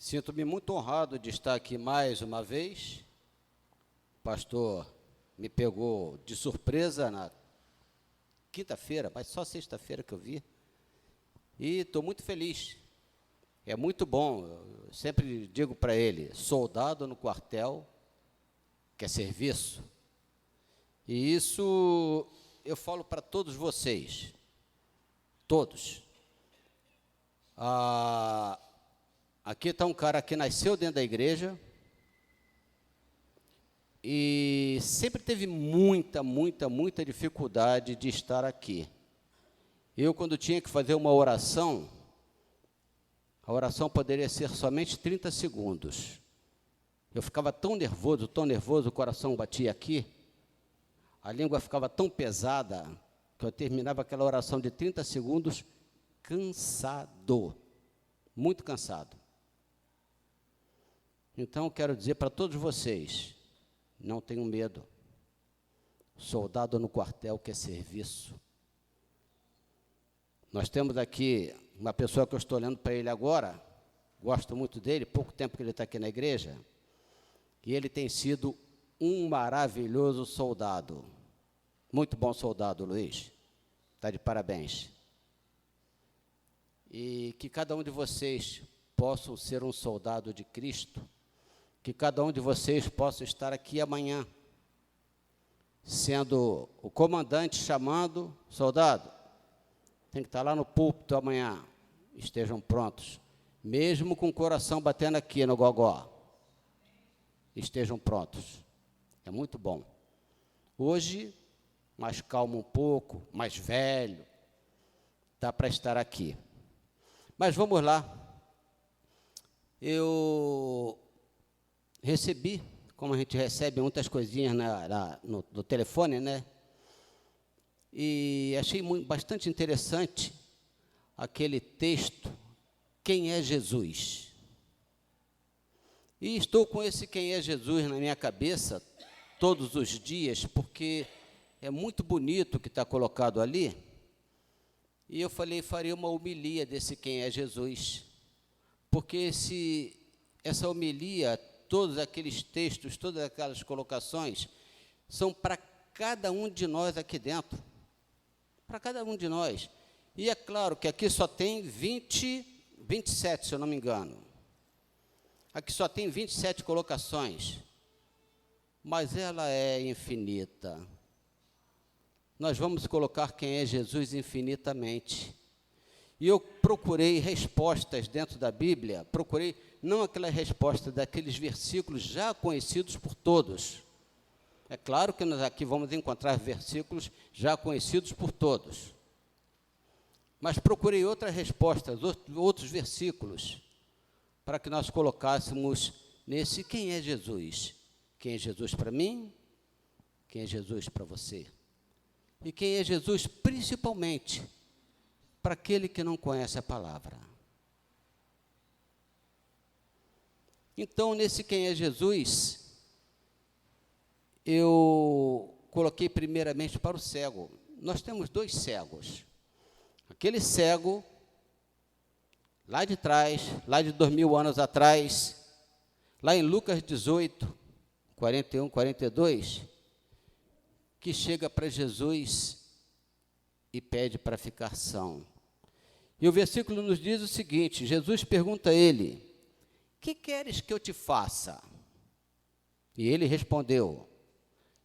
Sinto-me muito honrado de estar aqui mais uma vez. O pastor me pegou de surpresa na quinta-feira, mas só sexta-feira que eu vi. E estou muito feliz. É muito bom. Eu sempre digo para ele, soldado no quartel, que é serviço. E isso eu falo para todos vocês. Todos. Aqui está um cara que nasceu dentro da igreja e sempre teve muita dificuldade de estar aqui. Eu, quando tinha que fazer uma oração, a oração poderia ser somente 30 segundos. Eu ficava tão nervoso, o coração batia aqui, a língua ficava tão pesada, que eu terminava aquela oração de 30 segundos cansado, muito cansado. Então, quero dizer para todos vocês, não tenham medo. Soldado no quartel que é serviço. Nós temos aqui uma pessoa que eu estou olhando para ele agora, gosto muito dele, pouco tempo que ele está aqui na igreja, e ele tem sido um maravilhoso soldado. Muito bom soldado, Luiz. Está de parabéns. E que cada um de vocês possam ser um soldado de Cristo, que cada um de vocês possa estar aqui amanhã, sendo o comandante chamando, soldado, tem que estar lá no púlpito amanhã, estejam prontos, mesmo com o coração batendo aqui no gogó, estejam prontos, é muito bom. Hoje, mais calmo um pouco, mais velho, dá para estar aqui. Mas vamos lá, eu recebi, como a gente recebe muitas coisinhas no telefone, né? E achei bastante interessante aquele texto, Quem é Jesus? E estou com esse Quem é Jesus na minha cabeça todos os dias, porque é muito bonito o que está colocado ali. E eu falei, faria uma homilia desse Quem é Jesus, porque essa homilia, todos aqueles textos, todas aquelas colocações, são para cada um de nós aqui dentro, para cada um de nós. E é claro que aqui só tem 27, se eu não me engano. Aqui só tem 27 colocações, mas ela é infinita. Nós vamos colocar quem é Jesus infinitamente. E eu procurei respostas dentro da Bíblia, procurei não aquela resposta daqueles versículos já conhecidos por todos. É claro que nós aqui vamos encontrar versículos já conhecidos por todos. Mas procurei outras respostas, outros versículos, para que nós colocássemos nesse quem é Jesus. Quem é Jesus para mim? Quem é Jesus para você? E quem é Jesus principalmente para aquele que não conhece a palavra. Então, nesse quem é Jesus, eu coloquei primeiramente para o cego. Nós temos dois cegos. Aquele cego, lá de trás, lá de 2000 anos atrás, lá em Lucas 18, 41, 42, que chega para Jesus e pede para ficar são. E o versículo nos diz o seguinte, Jesus pergunta a ele, que queres que eu te faça? E ele respondeu,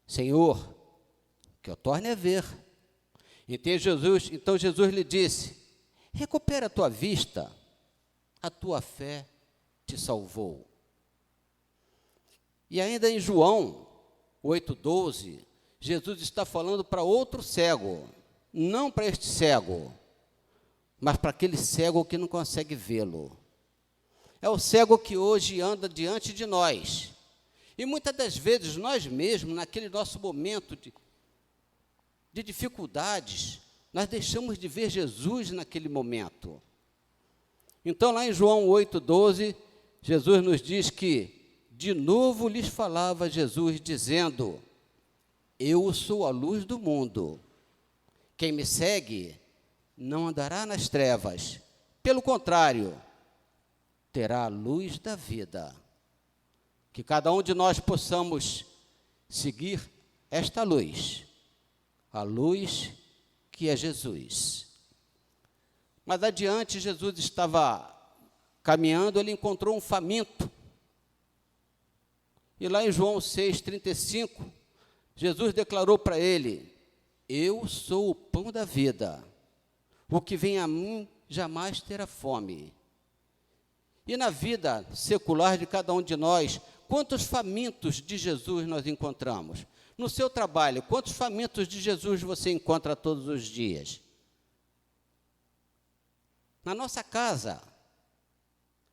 Senhor, que eu torne a ver. Então Jesus lhe disse, recupera a tua vista, a tua fé te salvou. E ainda em João 8,12, Jesus está falando para outro cego, não para este cego, mas para aquele cego que não consegue vê-lo. É o cego que hoje anda diante de nós. E muitas das vezes nós mesmos, naquele nosso momento de dificuldades, nós deixamos de ver Jesus naquele momento. Então, lá em João 8,12, Jesus nos diz que, de novo lhes falava Jesus, dizendo, eu sou a luz do mundo. Quem me segue não andará nas trevas. Pelo contrário, terá a luz da vida. Que cada um de nós possamos seguir esta luz, a luz que é Jesus. Mas adiante, Jesus estava caminhando, ele encontrou um faminto. E lá em João 6,35, Jesus declarou para ele: eu sou o pão da vida, o que vem a mim jamais terá fome. E na vida secular de cada um de nós, quantos famintos de Jesus nós encontramos? No seu trabalho, quantos famintos de Jesus você encontra todos os dias? Na nossa casa.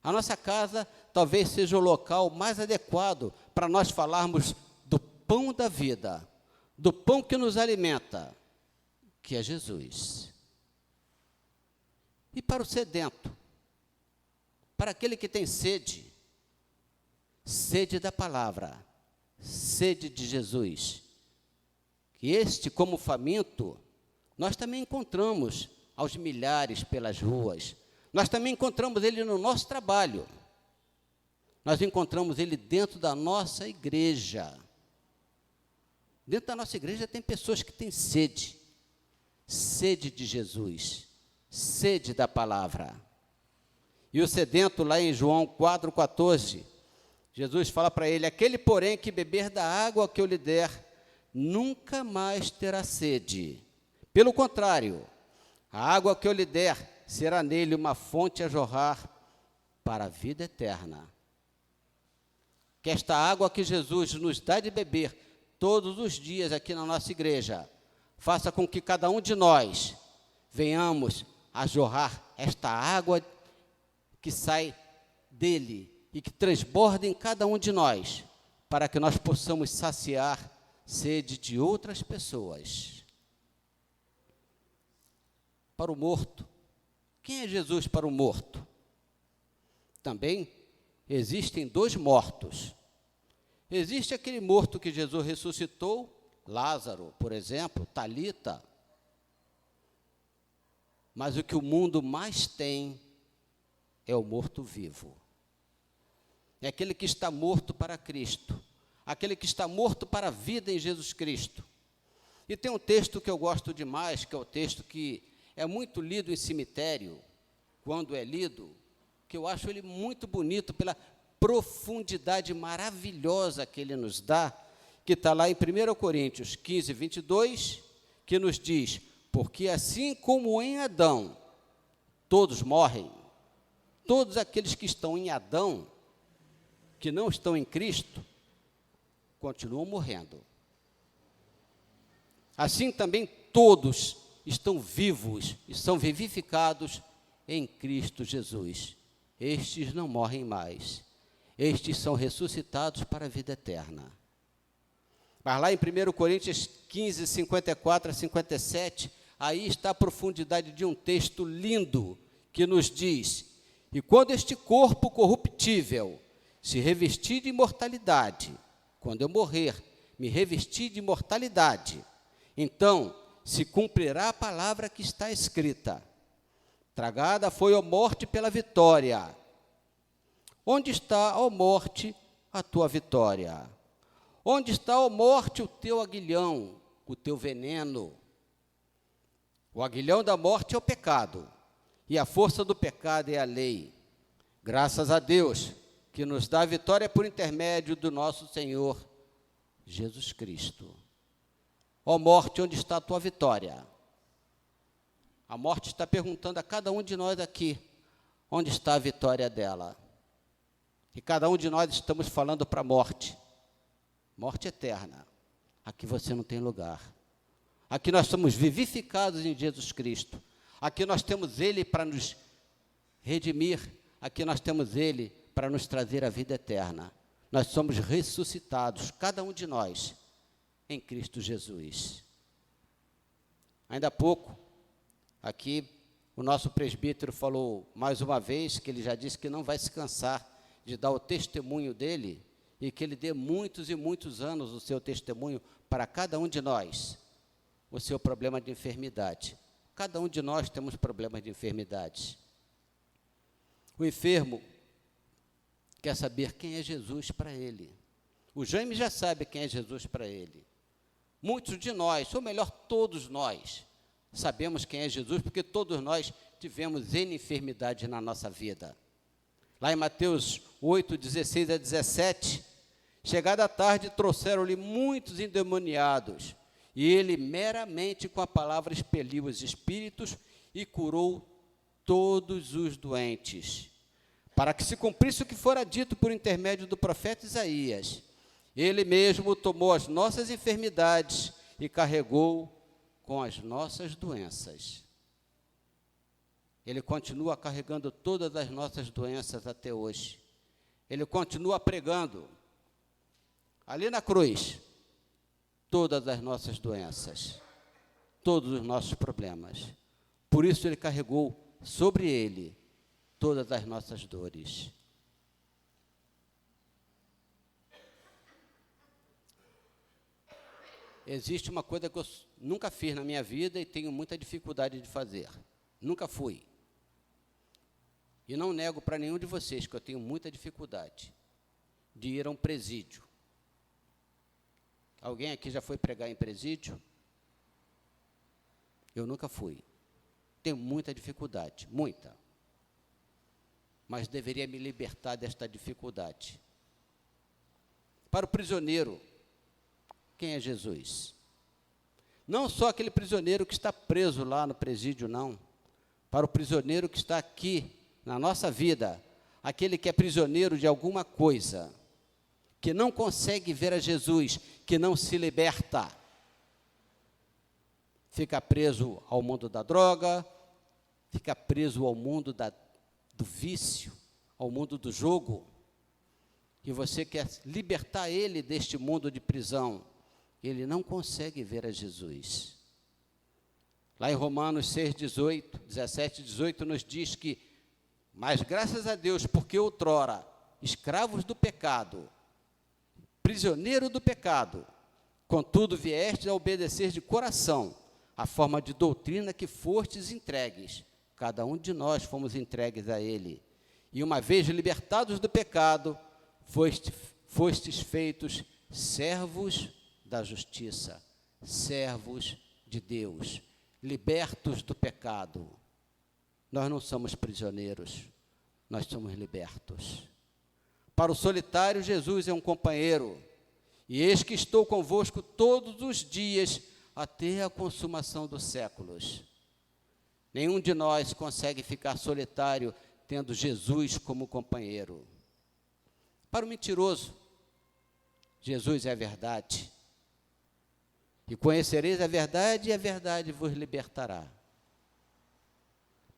A nossa casa talvez seja o local mais adequado para nós falarmos do pão da vida, do pão que nos alimenta, que é Jesus. E para o sedento, para aquele que tem sede, sede da palavra, sede de Jesus, que este, como faminto, nós também encontramos aos milhares pelas ruas. Nós também encontramos ele no nosso trabalho. Nós encontramos ele dentro da nossa igreja. Dentro da nossa igreja tem pessoas que têm sede. Sede de Jesus. Sede da palavra. E o sedento, lá em João 4,14, Jesus fala para ele: aquele, porém, que beber da água que eu lhe der, nunca mais terá sede. Pelo contrário, a água que eu lhe der será nele uma fonte a jorrar para a vida eterna. Que esta água que Jesus nos dá de beber todos os dias aqui na nossa igreja, faça com que cada um de nós venhamos a jorrar esta água que sai dele e que transborda em cada um de nós, para que nós possamos saciar sede de outras pessoas. Para o morto, quem é Jesus para o morto? Também existem dois mortos. Existe aquele morto que Jesus ressuscitou, Lázaro, por exemplo, Talita. Mas o que o mundo mais tem é o morto-vivo. É aquele que está morto para Cristo, aquele que está morto para a vida em Jesus Cristo. E tem um texto que eu gosto demais, que é o texto que é muito lido em cemitério, quando é lido, que eu acho ele muito bonito pela profundidade maravilhosa que ele nos dá, que está lá em 1 Coríntios 15, 22, que nos diz: porque assim como em Adão todos morrem, todos aqueles que estão em Adão, que não estão em Cristo, continuam morrendo. Assim também todos estão vivos e são vivificados em Cristo Jesus. Estes não morrem mais. Estes são ressuscitados para a vida eterna. Mas lá em 1 Coríntios 15, 54 a 57, aí está a profundidade de um texto lindo, que nos diz: e quando este corpo corruptível se revestir de imortalidade, quando eu morrer, me revestir de imortalidade, então se cumprirá a palavra que está escrita: tragada foi a morte pela vitória. Onde está, ó morte, a tua vitória? Onde está, ó morte, o teu aguilhão, o teu veneno? O aguilhão da morte é o pecado, e a força do pecado é a lei. Graças a Deus, que nos dá a vitória por intermédio do nosso Senhor Jesus Cristo. Ó morte, onde está a tua vitória? A morte está perguntando a cada um de nós aqui, onde está a vitória dela? E cada um de nós estamos falando para a morte, morte eterna. Aqui você não tem lugar. Aqui nós somos vivificados em Jesus Cristo. Aqui nós temos Ele para nos redimir. Aqui nós temos Ele para nos trazer a vida eterna. Nós somos ressuscitados, cada um de nós, em Cristo Jesus. Ainda há pouco, aqui, o nosso presbítero falou mais uma vez que ele já disse que não vai se cansar de dar o testemunho dele e que ele dê muitos e muitos anos o seu testemunho para cada um de nós, o seu problema de enfermidade. Cada um de nós temos problemas de enfermidade. O enfermo, quer saber quem é Jesus para ele. O Jaime já sabe quem é Jesus para ele. Muitos de nós, ou melhor, todos nós, sabemos quem é Jesus, porque todos nós tivemos N enfermidades na nossa vida. Lá em Mateus 8, 16 a 17, chegada a tarde, trouxeram-lhe muitos endemoniados, e ele meramente com a palavra expeliu os espíritos e curou todos os doentes, para que se cumprisse o que fora dito por intermédio do profeta Isaías. Ele mesmo tomou as nossas enfermidades e carregou com as nossas doenças. Ele continua carregando todas as nossas doenças até hoje. Ele continua pregando, ali na cruz, todas as nossas doenças, todos os nossos problemas. Por isso ele carregou sobre ele todas as nossas dores. Existe uma coisa que eu nunca fiz na minha vida e tenho muita dificuldade de fazer. Nunca fui. E não nego para nenhum de vocês que eu tenho muita dificuldade de ir a um presídio. Alguém aqui já foi pregar em presídio? Eu nunca fui. Tenho muita dificuldade, muita. Mas deveria me libertar desta dificuldade. Para o prisioneiro, quem é Jesus? Não só aquele prisioneiro que está preso lá no presídio, não. Para o prisioneiro que está aqui, na nossa vida, aquele que é prisioneiro de alguma coisa, que não consegue ver a Jesus, que não se liberta, fica preso ao mundo da droga, fica preso ao mundo do vício, ao mundo do jogo, e você quer libertar ele deste mundo de prisão, ele não consegue ver a Jesus. Lá em Romanos 6, 17, 18, nos diz que, mas graças a Deus, porque outrora, escravos do pecado, prisioneiro do pecado, contudo viestes a obedecer de coração a forma de doutrina que fostes entregues. Cada um de nós fomos entregues a ele. E uma vez libertados do pecado, fostes feitos servos da justiça, servos de Deus, libertos do pecado. Nós não somos prisioneiros, nós somos libertos. Para o solitário, Jesus é um companheiro, e eis que estou convosco todos os dias, até a consumação dos séculos. Nenhum de nós consegue ficar solitário, tendo Jesus como companheiro. Para o mentiroso, Jesus é a verdade. E conhecereis a verdade, e a verdade vos libertará.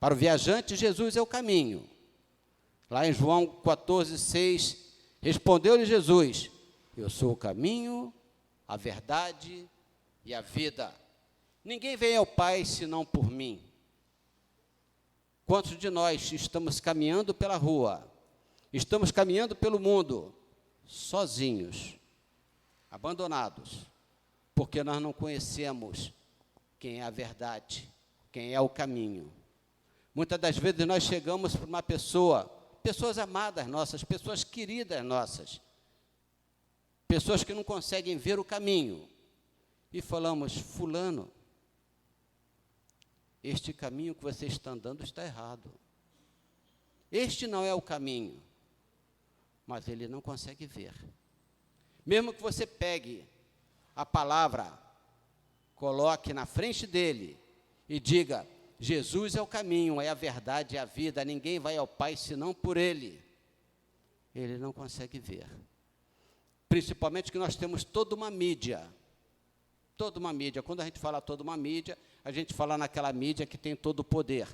Para o viajante, Jesus é o caminho. Lá em João 14, 6, respondeu-lhe Jesus: eu sou o caminho, a verdade e a vida. Ninguém vem ao Pai senão por mim. Quantos de nós estamos caminhando pela rua, estamos caminhando pelo mundo, sozinhos, abandonados, porque nós não conhecemos quem é a verdade, quem é o caminho. Muitas das vezes nós chegamos para uma pessoa, pessoas amadas nossas, pessoas queridas nossas, pessoas que não conseguem ver o caminho, e falamos: fulano, este caminho que você está andando está errado. Este não é o caminho. Mas ele não consegue ver. Mesmo que você pegue a palavra, coloque na frente dele e diga: Jesus é o caminho, é a verdade, é a vida, ninguém vai ao Pai senão por ele. Ele não consegue ver. Principalmente que nós temos toda uma mídia. Toda uma mídia. Quando a gente fala toda uma mídia, a gente fala naquela mídia que tem todo o poder.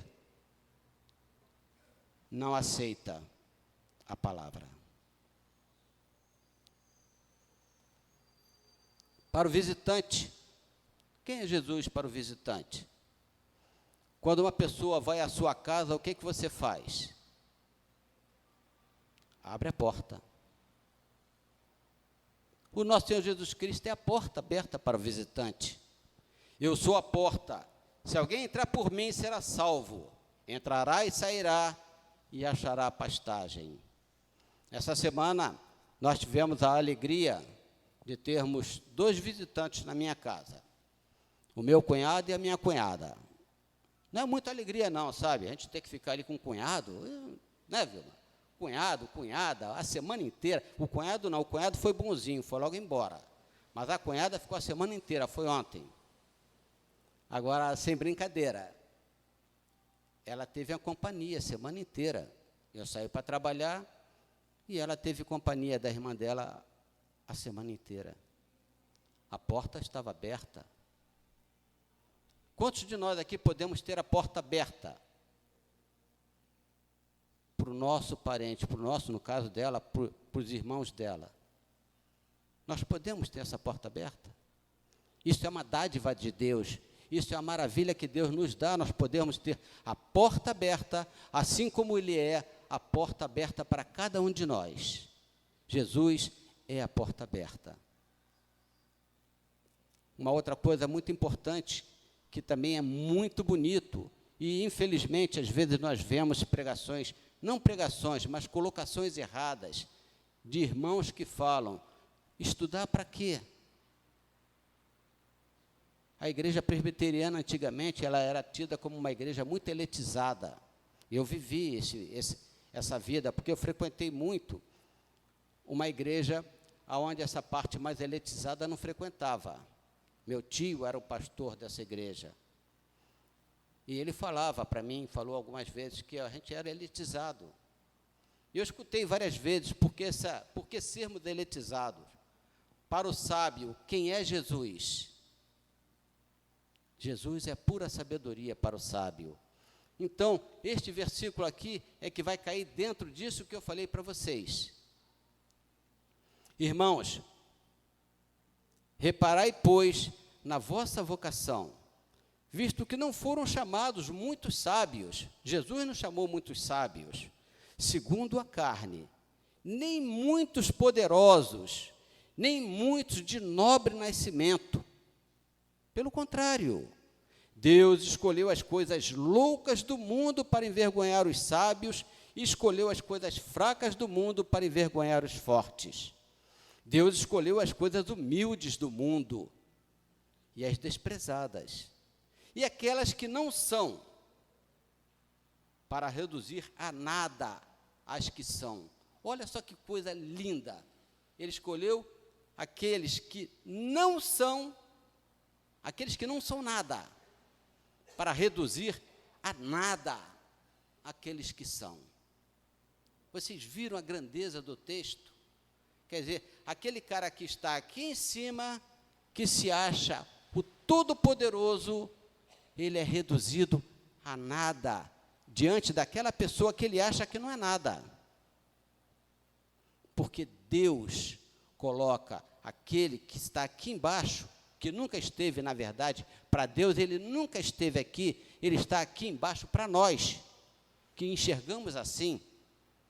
Não aceita a palavra. Para o visitante, quem é Jesus para o visitante? Quando uma pessoa vai à sua casa, o que você faz? Abre a porta. O nosso Senhor Jesus Cristo é a porta aberta para o visitante. Eu sou a porta. Se alguém entrar por mim, será salvo. Entrará e sairá e achará pastagem. Essa semana, nós tivemos a alegria de termos 2 visitantes na minha casa, o meu cunhado e a minha cunhada. Não é muita alegria não, sabe? A gente tem que ficar ali com o cunhado, né, Vilma? Cunhado, cunhada, a semana inteira. O cunhado não, o cunhado foi bonzinho, foi logo embora. Mas a cunhada ficou a semana inteira, foi ontem. Agora, sem brincadeira, ela teve a companhia a semana inteira. Eu saí para trabalhar e ela teve companhia da irmã dela a semana inteira. A porta estava aberta. Quantos de nós aqui podemos ter a porta aberta para o nosso parente, para o nosso, no caso dela, para os irmãos dela? Nós podemos ter essa porta aberta? Isso é uma dádiva de Deus, isso é uma maravilha que Deus nos dá, nós podemos ter a porta aberta, assim como Ele é a porta aberta para cada um de nós. Jesus é a porta aberta. Uma outra coisa muito importante, que também é muito bonito, e infelizmente às vezes nós vemos pregações, não pregações, mas colocações erradas, de irmãos que falam, estudar para quê? A igreja presbiteriana antigamente, ela era tida como uma igreja muito elitizada. Eu vivi essa vida, porque eu frequentei muito uma igreja onde essa parte mais elitizada não frequentava. Meu tio era o pastor dessa igreja. E ele falava para mim, falou algumas vezes, que a gente era elitizado. E eu escutei várias vezes, por que sermos elitizados? Para o sábio, quem é Jesus? Jesus é pura sabedoria para o sábio. Então, este versículo aqui é que vai cair dentro disso que eu falei para vocês. Irmãos, reparai, pois, na vossa vocação, visto que não foram chamados muitos sábios, Jesus não chamou muitos sábios, segundo a carne, nem muitos poderosos, nem muitos de nobre nascimento. Pelo contrário, Deus escolheu as coisas loucas do mundo para envergonhar os sábios e escolheu as coisas fracas do mundo para envergonhar os fortes. Deus escolheu as coisas humildes do mundo e as desprezadas, e aquelas que não são, para reduzir a nada as que são. Olha só que coisa linda. Ele escolheu aqueles que não são nada, para reduzir a nada aqueles que são. Vocês viram a grandeza do texto? Quer dizer, aquele cara que está aqui em cima, que se acha o Todo-Poderoso, ele é reduzido a nada, diante daquela pessoa que ele acha que não é nada. Porque Deus coloca aquele que está aqui embaixo, que nunca esteve, na verdade, para Deus, ele nunca esteve aqui, ele está aqui embaixo para nós, que enxergamos assim,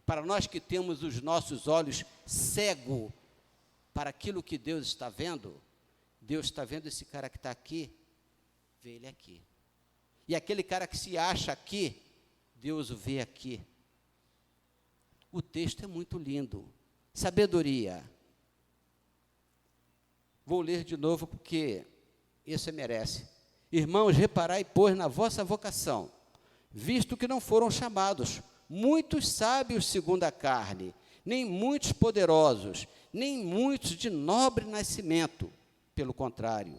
para nós que temos os nossos olhos cegos para aquilo que Deus está vendo. Deus está vendo esse cara que está aqui, vê ele aqui. E aquele cara que se acha aqui, Deus o vê aqui. O texto é muito lindo. Sabedoria. Vou ler de novo porque isso merece. Irmãos, reparai, pois, na vossa vocação, visto que não foram chamados muitos sábios segundo a carne, nem muitos poderosos, nem muitos de nobre nascimento. Pelo contrário,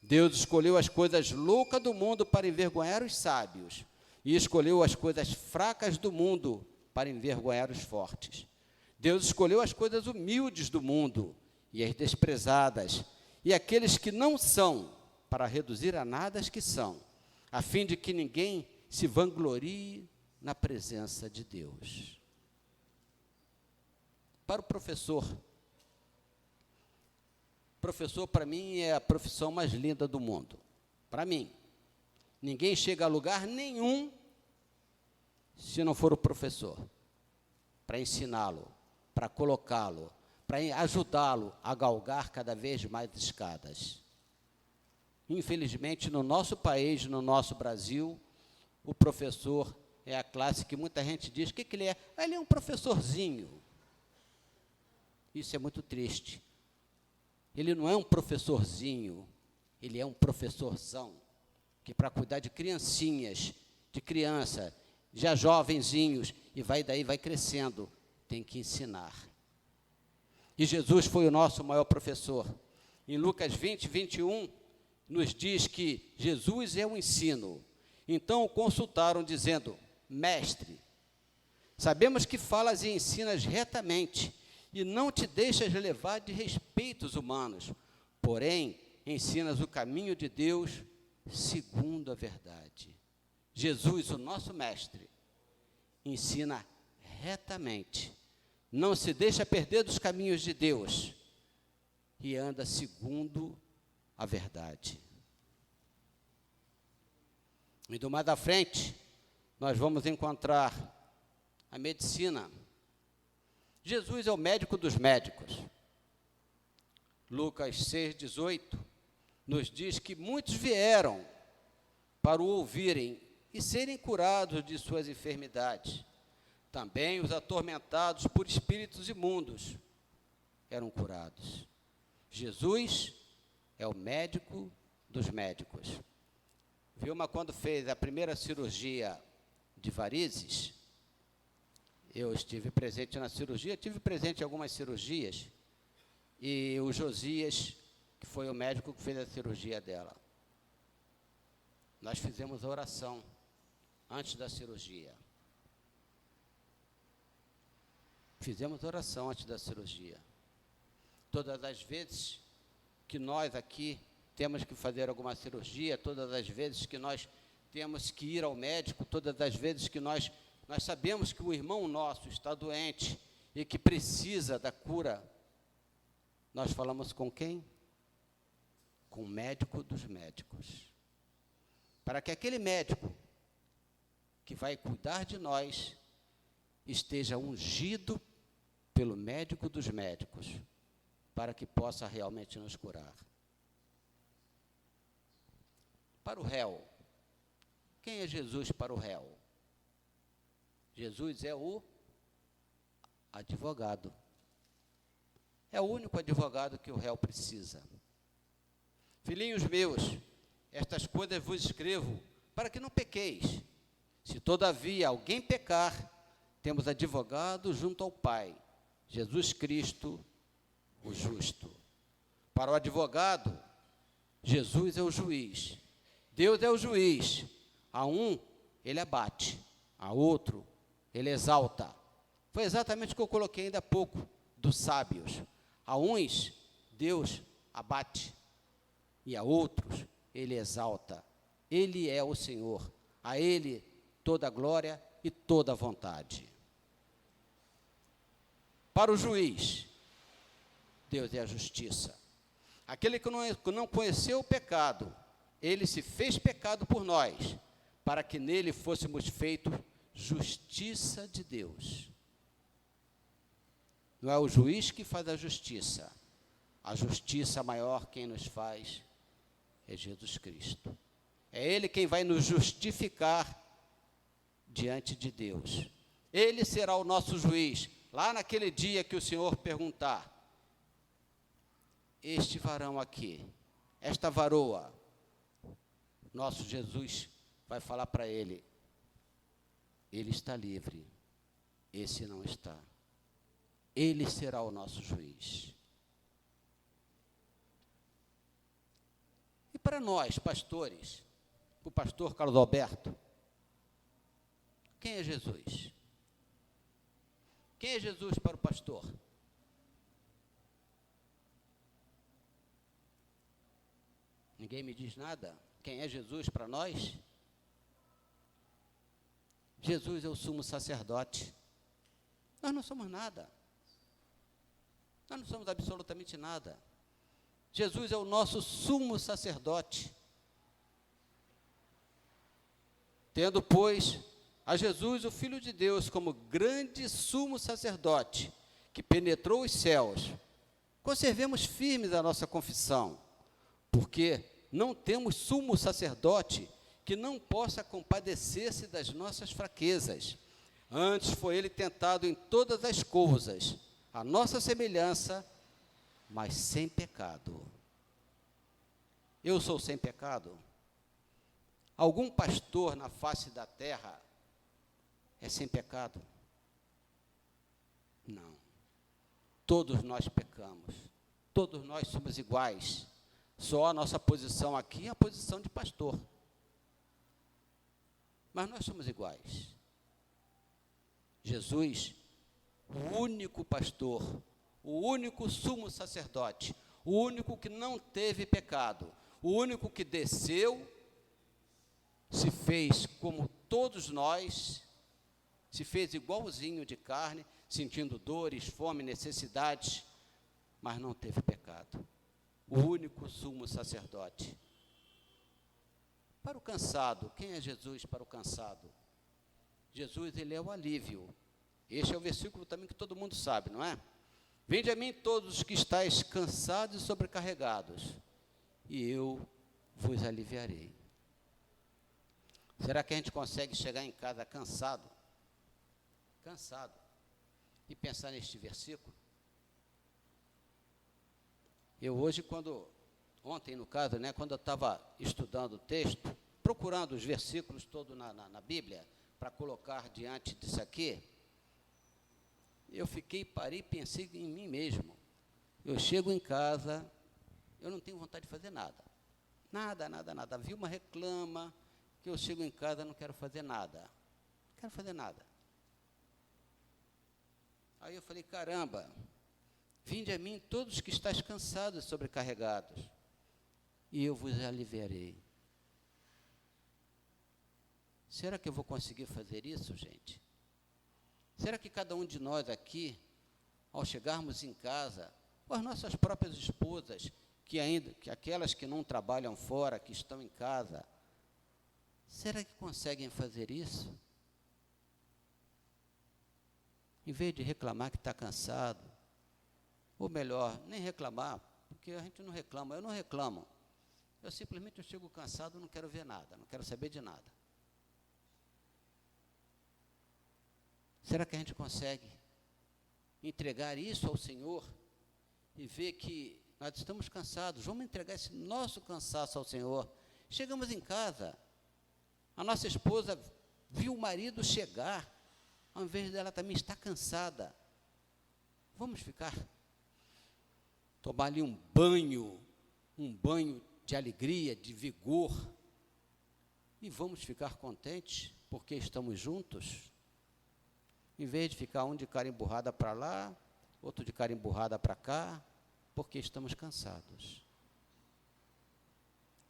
Deus escolheu as coisas loucas do mundo para envergonhar os sábios, e escolheu as coisas fracas do mundo para envergonhar os fortes. Deus escolheu as coisas humildes do mundo e as desprezadas, e aqueles que não são, para reduzir a nada as que são, a fim de que ninguém se vanglorie na presença de Deus. Para o professor para mim é a profissão mais linda do mundo, para mim. Ninguém chega a lugar nenhum se não for o professor, para ensiná-lo, para colocá-lo, para ajudá-lo a galgar cada vez mais escadas. Infelizmente, no nosso país, no nosso Brasil, o professor é a classe que muita gente diz, o que ele é? Ele é um professorzinho. Isso é muito triste. Ele não é um professorzinho, ele é um professorzão, que para cuidar de criancinhas, de criança, já jovenzinhos, e daí vai crescendo, tem que ensinar. E Jesus foi o nosso maior professor. Em Lucas 20, 21, nos diz que Jesus é o ensino. Então o consultaram, dizendo: Mestre, sabemos que falas e ensinas retamente, e não te deixas levar de respeitos humanos, porém, ensinas o caminho de Deus segundo a verdade. Jesus, o nosso mestre, ensina retamente, não se deixa perder dos caminhos de Deus e anda segundo a verdade. E do mais à frente, nós vamos encontrar a medicina. Jesus é o médico dos médicos. Lucas 6,18 nos diz que muitos vieram para o ouvirem e serem curados de suas enfermidades. Também os atormentados por espíritos imundos eram curados. Jesus é o médico dos médicos. Vilma, quando fez a primeira cirurgia de varizes, eu estive presente na cirurgia, tive presente em algumas cirurgias, e o Josias, que foi o médico que fez a cirurgia dela, nós fizemos a oração antes da cirurgia. Fizemos oração antes da cirurgia. Todas as vezes que nós aqui temos que fazer alguma cirurgia, todas as vezes que nós temos que ir ao médico, todas as vezes que nós sabemos que um irmão nosso está doente e que precisa da cura, nós falamos com quem? Com o médico dos médicos. Para que aquele médico que vai cuidar de nós esteja ungido pelo médico dos médicos, para que possa realmente nos curar. Para o réu, quem é Jesus para o réu? Jesus é o advogado. É o único advogado que o réu precisa. Filhinhos meus, estas coisas vos escrevo para que não pequeis. Se todavia alguém pecar, temos advogado junto ao Pai, Jesus Cristo, o justo. Para o advogado, Jesus é o juiz. Deus é o juiz. A um, ele abate. A outro, ele exalta. Foi exatamente o que eu coloquei ainda há pouco, dos sábios. A uns, Deus abate. E a outros, ele exalta. Ele é o Senhor. A ele toda a glória e toda a vontade. Para o juiz, Deus é a justiça. Aquele que não conheceu o pecado, ele se fez pecado por nós, para que nele fôssemos feitos justiça de Deus. Não é o juiz que faz a justiça maior quem nos faz é Jesus Cristo. É Ele quem vai nos justificar diante de Deus. Ele será o nosso juiz, lá naquele dia que o Senhor perguntar: este varão aqui, esta varoa, nosso Jesus vai falar para ele: ele está livre, esse não está. Ele será o nosso juiz. E para nós, pastores, o pastor Carlos Alberto, quem é Jesus? Quem é Jesus para o pastor? Ninguém me diz nada. Quem é Jesus para nós? Jesus é o sumo sacerdote. Nós não somos nada. Nós não somos absolutamente nada. Jesus é o nosso sumo sacerdote. Tendo, pois, a Jesus, o Filho de Deus, como grande sumo sacerdote, que penetrou os céus, conservemos firmes a nossa confissão, porque não temos sumo sacerdote que não possa compadecer-se das nossas fraquezas. Antes foi ele tentado em todas as coisas, a nossa semelhança, mas sem pecado. Eu sou sem pecado? Algum pastor na face da terra é sem pecado? Não. Todos nós pecamos. Todos nós somos iguais. Só a nossa posição aqui é a posição de pastor. Mas nós somos iguais. Jesus, o único pastor, o único sumo sacerdote, o único que não teve pecado, o único que desceu, se fez como todos nós, se fez igualzinho de carne, sentindo dores, fome, necessidades, mas não teve pecado. O único sumo sacerdote. Para o cansado, quem é Jesus para o cansado? Jesus, ele é o alívio. Este é o versículo também que todo mundo sabe, não é? Vinde a mim todos os que estáis cansados e sobrecarregados, e eu vos aliviarei. Será que a gente consegue chegar em casa cansado? Cansado. E pensar neste versículo? Eu hoje, ontem no caso, quando eu estava estudando o texto, procurando os versículos todos na Bíblia, para colocar diante disso aqui, eu parei e pensei em mim mesmo. Eu chego em casa, eu não tenho vontade de fazer nada. Nada. A Vilma reclama que eu chego em casa e não quero fazer nada. Não quero fazer nada. Aí eu falei, caramba, vinde a mim todos que estáis cansados e sobrecarregados, e eu vos aliviarei. Será que eu vou conseguir fazer isso, gente? Será que cada um de nós aqui, ao chegarmos em casa, ou as nossas próprias esposas, que aquelas que não trabalham fora, que estão em casa, será que conseguem fazer isso? Em vez de reclamar que está cansado, ou melhor, nem reclamar, porque a gente não reclama, eu não reclamo. Eu simplesmente chego cansado, não quero ver nada, não quero saber de nada. Será que a gente consegue entregar isso ao Senhor e ver que nós estamos cansados? Vamos entregar esse nosso cansaço ao Senhor. Chegamos em casa, a nossa esposa viu o marido chegar, ao invés dela também estar cansada. Vamos tomar ali um banho de alegria, de vigor, e vamos ficar contentes porque estamos juntos, em vez de ficar um de cara emburrada para lá, outro de cara emburrada para cá, porque estamos cansados.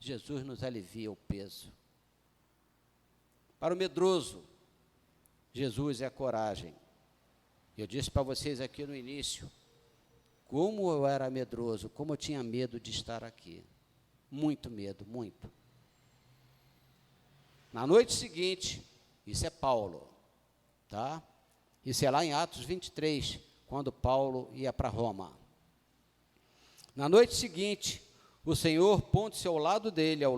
Jesus nos alivia o peso. Para o medroso, Jesus é a coragem. Eu disse para vocês aqui no início, como eu era medroso, como eu tinha medo de estar aqui. Muito medo, muito. Na noite seguinte, isso é Paulo, tá? Isso é lá em Atos 23, quando Paulo ia para Roma. Na noite seguinte, o Senhor, pondo-se ao lado dele, ao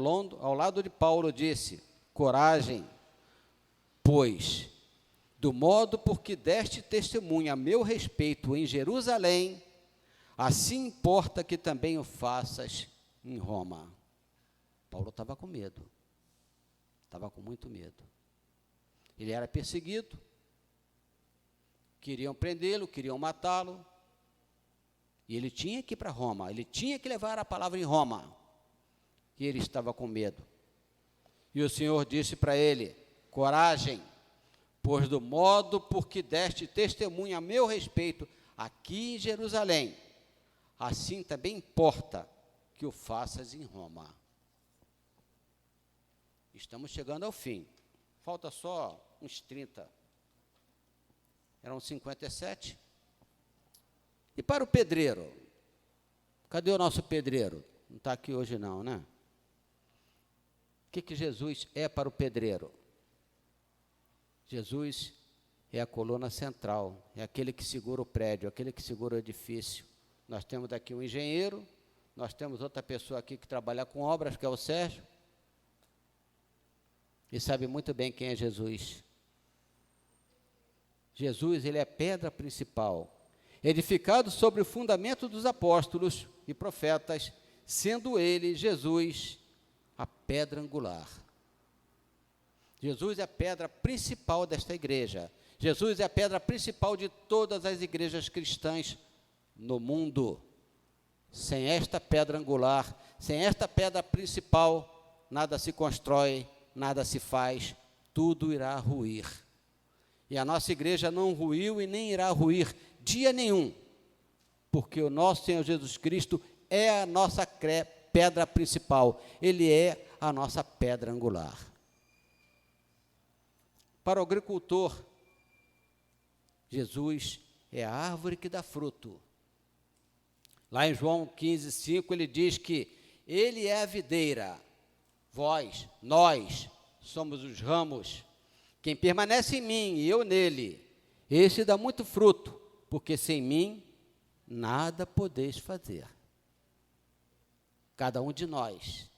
lado de Paulo, disse, coragem, pois, do modo por que deste testemunho a meu respeito em Jerusalém, assim importa que também o faças em Roma. Paulo estava com medo, estava com muito medo. Ele era perseguido, queriam prendê-lo, queriam matá-lo, e ele tinha que ir para Roma, ele tinha que levar a palavra em Roma, e ele estava com medo. E o Senhor disse para ele, coragem, pois do modo por que deste testemunho a meu respeito aqui em Jerusalém, assim também importa que o faças em Roma. Estamos chegando ao fim. Falta só uns 30. Eram 57. E para o pedreiro? Cadê o nosso pedreiro? Não está aqui hoje não, né? O que Jesus é para o pedreiro? Jesus é a coluna central, é aquele que segura o prédio, aquele que segura o edifício. Nós temos aqui um engenheiro, nós temos outra pessoa aqui que trabalha com obras, que é o Sérgio, e sabe muito bem quem é Jesus. Jesus, ele é a pedra principal, edificado sobre o fundamento dos apóstolos e profetas, sendo ele, Jesus, a pedra angular. Jesus é a pedra principal desta igreja. Jesus é a pedra principal de todas as igrejas cristãs no mundo. Sem esta pedra angular, sem esta pedra principal, nada se constrói, nada se faz, tudo irá ruir. E a nossa igreja não ruiu e nem irá ruir dia nenhum, porque o nosso Senhor Jesus Cristo é a nossa pedra principal, Ele é a nossa pedra angular. Para o agricultor, Jesus é a árvore que dá fruto. Lá em João 15:5, ele diz que Ele é a videira, nós somos os ramos. Quem permanece em mim e eu nele, esse dá muito fruto, porque sem mim nada podeis fazer. Cada um de nós.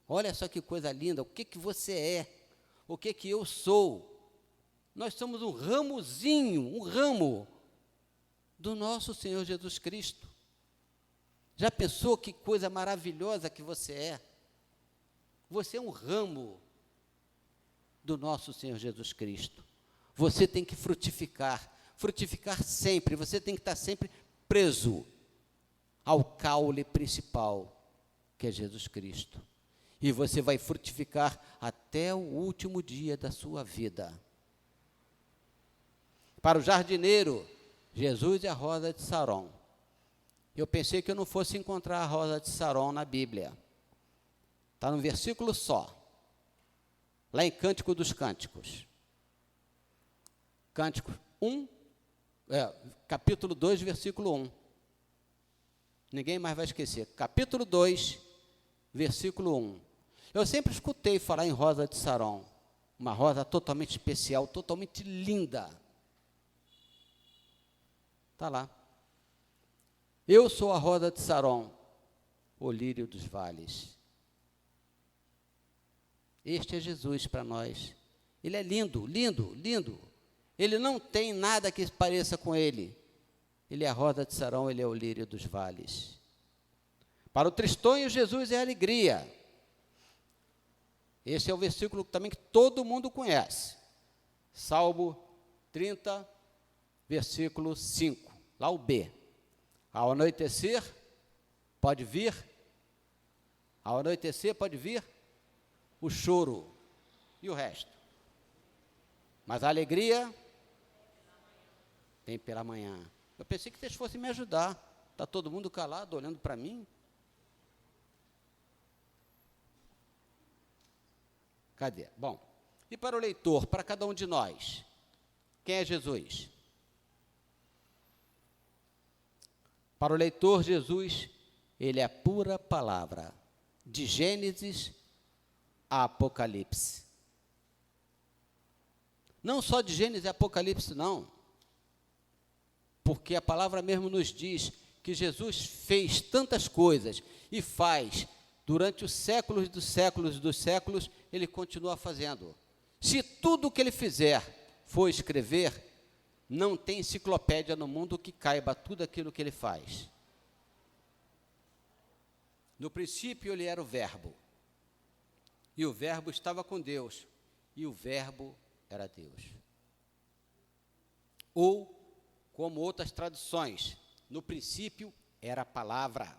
Olha só que coisa linda, o que você é, o que eu sou. Nós somos um ramozinho, um ramo do nosso Senhor Jesus Cristo. Já pensou que coisa maravilhosa que você é? Você é um ramo do nosso Senhor Jesus Cristo. Você tem que frutificar sempre, você tem que estar sempre preso ao caule principal, que é Jesus Cristo. E você vai frutificar até o último dia da sua vida. Para o jardineiro, Jesus é a rosa de Saron. Eu pensei que eu não fosse encontrar a rosa de Saron na Bíblia. Está num versículo só. Lá em Cântico dos Cânticos. Capítulo 2, versículo 1. Ninguém mais vai esquecer. Capítulo 2, versículo 1. Eu sempre escutei falar em rosa de Saron. Uma rosa totalmente especial, totalmente linda. Está lá. Eu sou a rosa de Saron, o lírio dos vales. Este é Jesus para nós. Ele é lindo, lindo, lindo. Ele não tem nada que pareça com ele. Ele é a rosa de Saron, ele é o lírio dos vales. Para o tristonho, Jesus é a alegria. Esse é o versículo também que todo mundo conhece. Salmo 30, versículo 5. Lá o B. Ao anoitecer, pode vir. Ao anoitecer, pode vir o choro e o resto. Mas a alegria vem pela manhã. Eu pensei que vocês fossem me ajudar. Está todo mundo calado, olhando para mim. Cadê? Bom, e para o leitor, para cada um de nós, quem é Jesus? Para o leitor, Jesus, ele é a pura palavra, de Gênesis a Apocalipse. Não só de Gênesis a Apocalipse, não. Porque a palavra mesmo nos diz que Jesus fez tantas coisas e faz durante os séculos dos séculos dos séculos, ele continua fazendo. Se tudo o que ele fizer for escrever, não tem enciclopédia no mundo que caiba tudo aquilo que ele faz. No princípio ele era o Verbo, e o Verbo estava com Deus, e o Verbo era Deus. Ou, como outras traduções, no princípio era a palavra,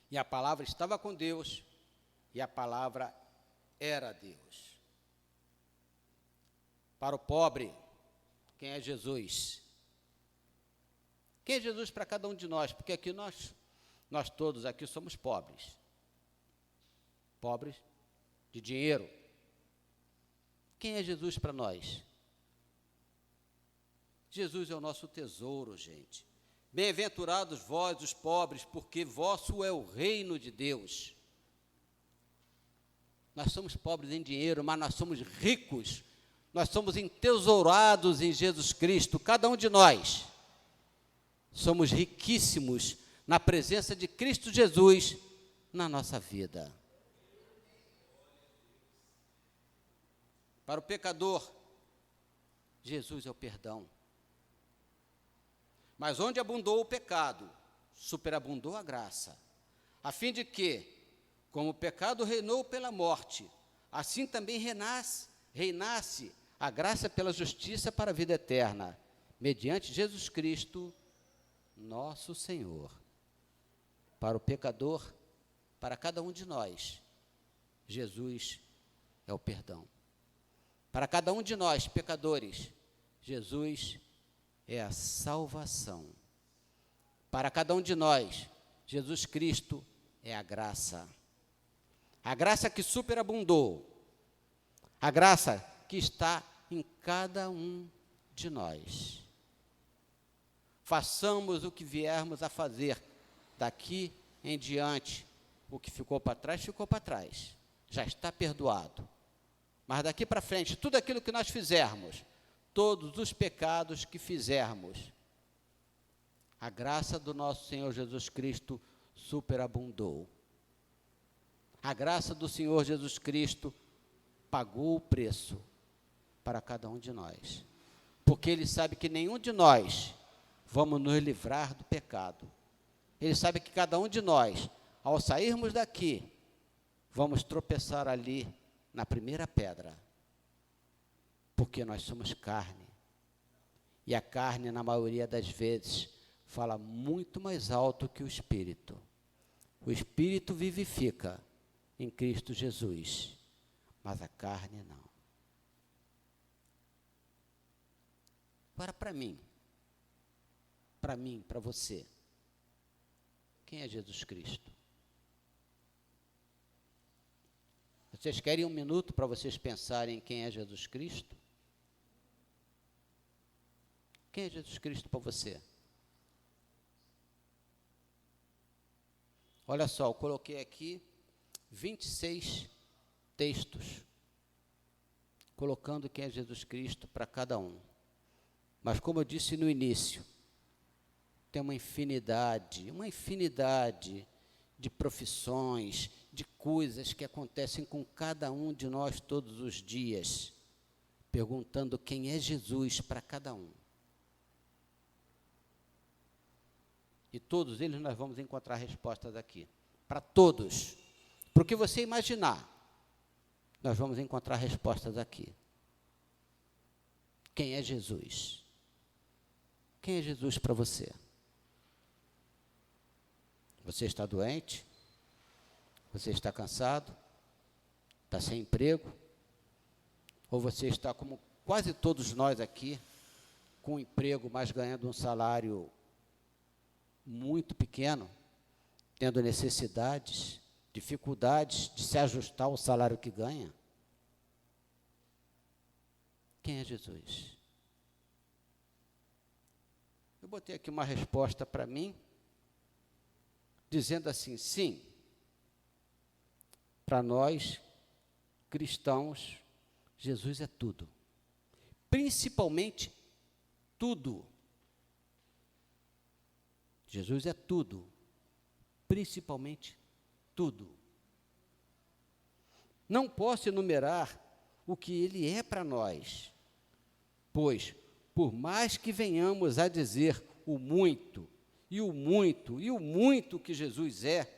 e a palavra estava com Deus, e a palavra era Deus. Para o pobre, quem é Jesus? Quem é Jesus para cada um de nós? Porque aqui nós todos aqui somos pobres. Pobres de dinheiro. Quem é Jesus para nós? Jesus é o nosso tesouro, gente. Bem-aventurados vós, os pobres, porque vosso é o reino de Deus. Nós somos pobres em dinheiro, mas nós somos ricos. Nós somos entesourados em Jesus Cristo, cada um de nós. Somos riquíssimos na presença de Cristo Jesus na nossa vida. Para o pecador, Jesus é o perdão. Mas onde abundou o pecado, superabundou a graça, a fim de que, como o pecado reinou pela morte, assim também reinasse a graça pela justiça para a vida eterna, mediante Jesus Cristo, nosso Senhor. Para o pecador, para cada um de nós, Jesus é o perdão. Para cada um de nós, pecadores, Jesus é a salvação. Para cada um de nós, Jesus Cristo é a graça. A graça que superabundou. A graça que está em cada um de nós. Façamos o que viermos a fazer daqui em diante. O que ficou para trás, ficou para trás. Já está perdoado. Mas daqui para frente, tudo aquilo que nós fizermos, todos os pecados que fizermos, a graça do nosso Senhor Jesus Cristo superabundou. A graça do Senhor Jesus Cristo pagou o preço para cada um de nós. Porque Ele sabe que nenhum de nós vamos nos livrar do pecado. Ele sabe que cada um de nós, ao sairmos daqui, vamos tropeçar ali na primeira pedra. Porque nós somos carne. E a carne, na maioria das vezes, fala muito mais alto que o Espírito. O Espírito vivifica em Cristo Jesus, mas a carne não. Agora, para mim, para você, quem é Jesus Cristo? Vocês querem um minuto para vocês pensarem quem é Jesus Cristo? Quem é Jesus Cristo para você? Olha só, eu coloquei aqui 26 textos, colocando quem é Jesus Cristo para cada um. Mas como eu disse no início, tem uma infinidade de profissões, de coisas que acontecem com cada um de nós todos os dias, perguntando quem é Jesus para cada um. E todos eles nós vamos encontrar respostas aqui. Para todos. Para o que você imaginar, nós vamos encontrar respostas aqui. Quem é Jesus? Quem é Jesus para você? Você está doente? Você está cansado? Está sem emprego? Ou você está, como quase todos nós aqui, com um emprego, mas ganhando um salário muito pequeno, tendo necessidades, dificuldades de se ajustar ao salário que ganha? Quem é Jesus? Eu botei aqui uma resposta para mim, dizendo assim, sim, para nós, cristãos, Jesus é tudo. Principalmente, tudo. Jesus é tudo. Principalmente, tudo. Não posso enumerar o que Ele é para nós, pois, por mais que venhamos a dizer o muito, e o muito, e o muito que Jesus é,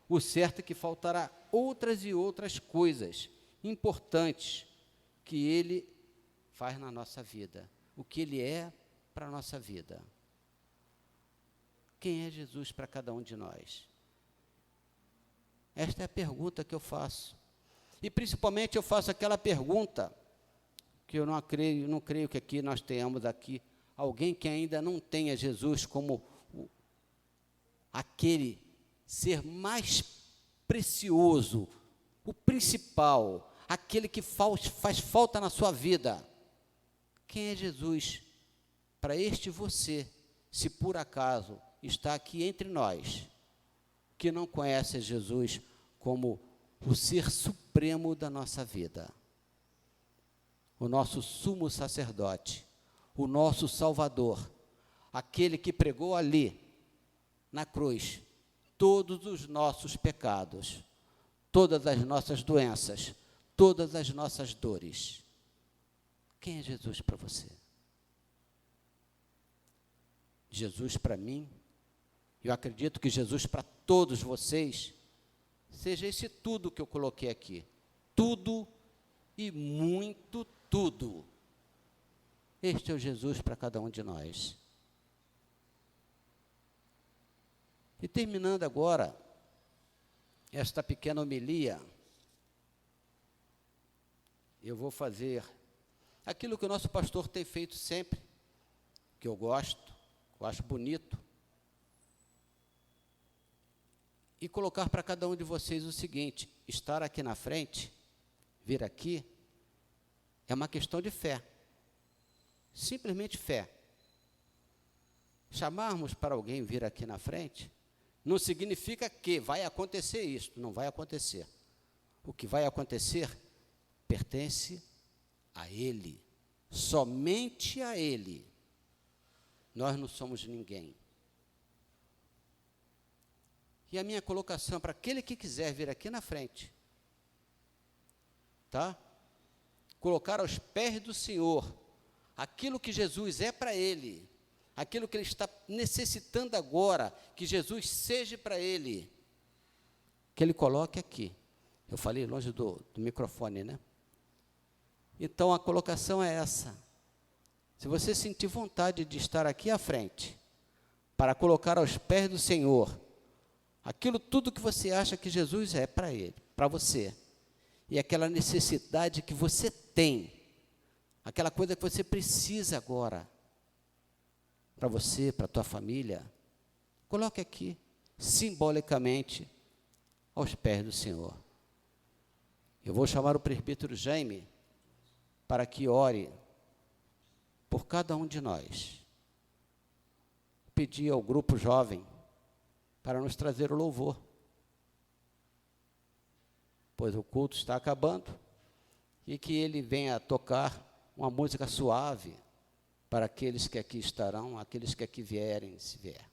o certo é que faltará outras e outras coisas importantes que Ele faz na nossa vida, o que Ele é para a nossa vida. Quem é Jesus para cada um de nós? Esta é a pergunta que eu faço. E principalmente eu faço aquela pergunta que eu não creio que aqui nós tenhamos aqui alguém que ainda não tenha Jesus como aquele ser mais precioso, o principal, aquele que faz falta na sua vida. Quem é Jesus para este você, se por acaso está aqui entre nós, que não conhece Jesus como o ser supremo da nossa vida, o nosso sumo sacerdote, o nosso Salvador, aquele que pregou ali, na cruz, todos os nossos pecados, todas as nossas doenças, todas as nossas dores. Quem é Jesus para você? Jesus para mim, eu acredito que Jesus para todos vocês, seja esse tudo que eu coloquei aqui. Tudo e muito tudo. Este é o Jesus para cada um de nós. E terminando agora esta pequena homilia, eu vou fazer aquilo que o nosso pastor tem feito sempre, que eu gosto, eu acho bonito, e colocar para cada um de vocês o seguinte: estar aqui na frente, vir aqui, é uma questão de fé, simplesmente fé. Chamarmos para alguém vir aqui na frente, não significa que vai acontecer isso, não vai acontecer. O que vai acontecer pertence a Ele, somente a Ele. Nós não somos ninguém. E a minha colocação para aquele que quiser vir aqui na frente, tá? Colocar aos pés do Senhor aquilo que Jesus é para ele, aquilo que ele está necessitando agora, que Jesus seja para ele, que ele coloque aqui. Eu falei longe do microfone, né? Então, a colocação é essa. Se você sentir vontade de estar aqui à frente, para colocar aos pés do Senhor aquilo tudo que você acha que Jesus é para ele, para você, e aquela necessidade que você tem, aquela coisa que você precisa agora, para você, para a tua família, coloque aqui, simbolicamente, aos pés do Senhor. Eu vou chamar o presbítero Jaime para que ore por cada um de nós. Pedir ao grupo jovem para nos trazer o louvor, pois o culto está acabando, e que ele venha tocar uma música suave para aqueles que aqui estarão, aqueles que aqui vierem, se vier.